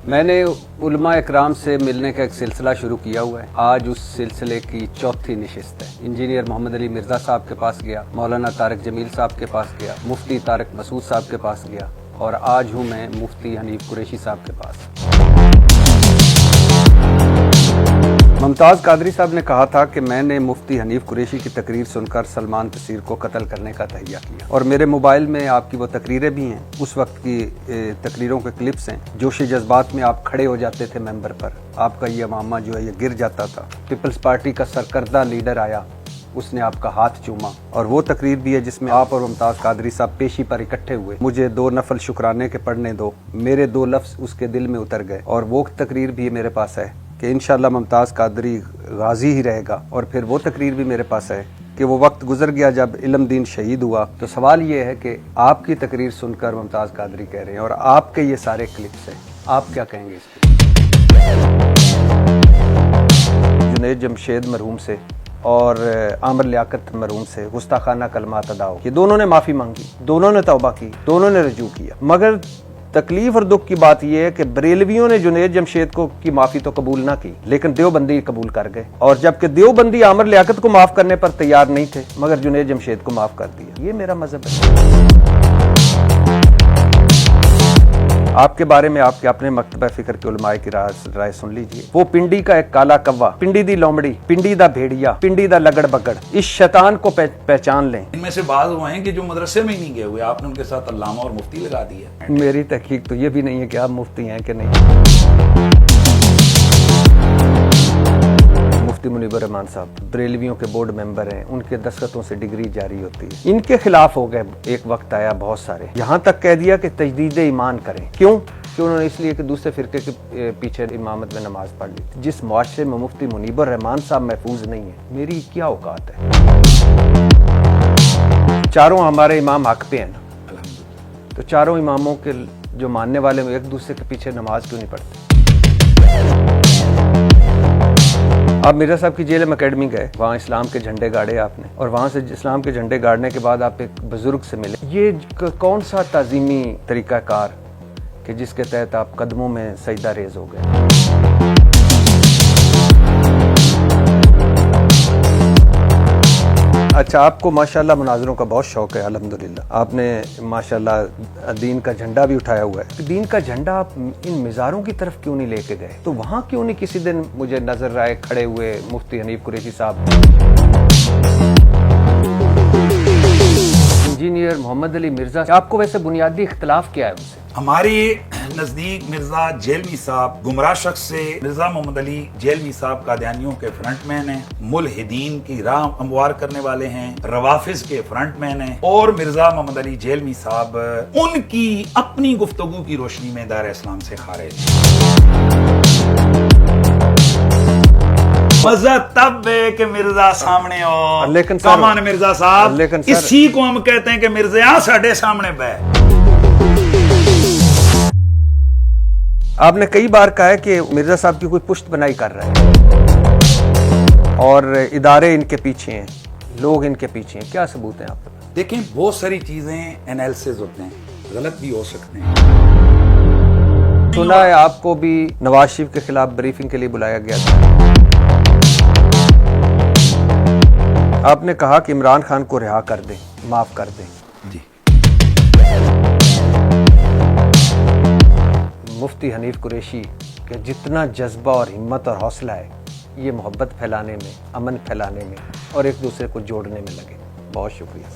मैंने उलमा इकराम से मिलने का एक सिलसिला शुरू किया हुआ है। आज उस सिलसिले की चौथी नशिस्त है। इंजीनियर मोहम्मद अली मिर्ज़ा साहब के पास गया, मौलाना तारिक जमील साहब के पास गया, मुफ्ती तारिक मसूद साहब के पास गया और आज हूँ मैं मुफ्ती हनीफ कुरैशी साहब के पास। मुमताज़ कादरी साहब ने कहा था कि मैंने मुफ्ती हनीफ कुरैशी की तकरीर सुनकर सलमान तसीर को कत्ल करने का तहिया किया और मेरे मोबाइल में आपकी वो तकरीरें भी हैं, उस वक्त की तकरीरों के क्लिप्स हैं। जोशी जज्बात में आप खड़े हो जाते थे मेंबर पर, आपका ये मामा जो है ये गिर जाता था। पीपल्स पार्टी का सरकर्दा लीडर आया, उसने आपका हाथ चूमा और वो तकरीर भी है जिसमें आप और मुमताज़ कादरी साहब पेशी पर इकट्ठे हुए। मुझे 2 नफल शुक्राने के पढ़ने दो, मेरे 2 लफ्ज़ उसके दिल में उतर गए और वो तकरीर भी मेरे पास है कि इंशाअल्लाह मुमताज़ कादरी गाजी ही रहेगा। और फिर वो तकरीर भी मेरे पास है कि वो वक्त गुजर गया जब इल्म दीन शहीद हुआ। तो सवाल ये है कि आपकी तकरीर सुनकर मुमताज़ कादरी कह रहे हैं और आपके ये सारे क्लिप्स हैं, आप क्या कहेंगे इस पर? जुनैद जमशेद मरहूम से और आमिर लियाकत मरहूम से गुस्ताखाना कलमात अदा हो, ये दोनों ने माफ़ी मांगी, दोनों ने तौबा की, दोनों ने रजू किया। मगर तकलीफ और दुख की बात यह है कि बरेलवियों ने जुनैद जमशेद को की माफी तो कबूल ना की, लेकिन देवबंदी कबूल कर गए। और जबकि देवबंदी आमिर लियाकत को माफ करने पर तैयार नहीं थे, मगर जुनैद जमशेद को माफ कर दिया। ये मेरा मजहब है। आपके बारे में आपके अपने मकतबा फिक्र के उलमाए की राय सुन लीजिए। वो पिंडी का एक काला कव्वा, पिंडी दी लोमड़ी, पिंडी दा भेड़िया, पिंडी दा लगड़ बगड़, इस शैतान को पहचान लें। इनमें से बात हुए हैं कि जो मदरसे में ही नहीं गए हुए, आपने उनके साथ अल्लामा और मुफ्ती लगा दिया। मेरी तहकीक तो ये भी नहीं है कि आप मुफ्ती हैं कि नहीं। मुफ्ती मुनीबर रहमान साहब बरेलवियों के बोर्ड मेंबर हैं, उनके दस्तखतों से डिग्री जारी होती है। इनके खिलाफ हो गए, एक वक्त आया बहुत सारे, यहाँ तक कह दिया कि तजदीद ईमान करें। क्यों? कि उन्होंने इसलिए कि दूसरे फिरके के पीछे इमामत में नमाज पढ़ ली। जिस मुआशरे में मुफ्ती मुनीबर रहमान साहब महफूज नहीं है, मेरी क्या औकात है? चारों हमारे इमाम हक पे हैं ना, तो चारों इमामों के जो मानने वाले हैं एक दूसरे के पीछे नमाज क्यों नहीं पढ़ते? आप मिर्जा साहब की जेल में अकेडमी गए, वहाँ इस्लाम के झंडे गाड़े आपने और वहाँ से इस्लाम के झंडे गाड़ने के बाद आप एक बुजुर्ग से मिले। ये कौन सा ताजीमी तरीकाकार कि जिसके तहत आप कदमों में सजदा रेज हो गए? अच्छा, आपको माशाल्लाह मुनाजरों का बहुत शौक है, अल्हम्दुलिल्लाह। आपने माशाल्लाह दीन का झंडा भी उठाया हुआ है। दीन का झंडा आप इन मिज़ारों की तरफ क्यों नहीं लेके गए? तो वहाँ क्यों नहीं किसी दिन मुझे नजर आए खड़े हुए मुफ्ती हनीफ कुरैशी साहब, इंजीनियर मोहम्मद अली मिर्जा? आपको वैसे बुनियादी इख्तिलाफ क्या है उनसे? हमारे नजदीक मिर्जा जेलवी साहब गुमराह शख्स से, मिर्जा मोहम्मद अली जेलवी साहब कादियानियों के फ्रंटमैन हैं, मुल्हिदीन की राह हमवार करने वाले हैं, रवाफिज के फ्रंटमैन हैं और मिर्जा मोहम्मद अली जेलवी साहब उनकी अपनी गुफ्तगू की रोशनी में दायरा इस्लाम से खारिज। मजा तब है कि मिर्जा सामने हो, लेकिन कमान मिर्जा साहब, इसी को हम कहते हैं कि मिर्जा साढ़े सामने बैठ। आपने कई बार कहा है कि मिर्जा साहब की कोई पुश्त बनाई कर रहा है और इदारे इनके पीछे हैं, लोग इनके पीछे हैं। क्या सबूत हैं आपके पास? देखें, बहुत सारी चीजें एनालिसिस होते हैं, गलत भी हो सकते हैं। सुना है आपको भी नवाज शरीफ के खिलाफ ब्रीफिंग के लिए बुलाया गया था। आपने कहा कि इमरान खान को रिहा कर दें, माफ कर दें। जी। मुफ्ती हनीफ कुरैशी के जितना जज्बा और हिम्मत और हौसला है, ये मोहब्बत फैलाने में, अमन फैलाने में और एक दूसरे को जोड़ने में लगे। बहुत शुक्रिया।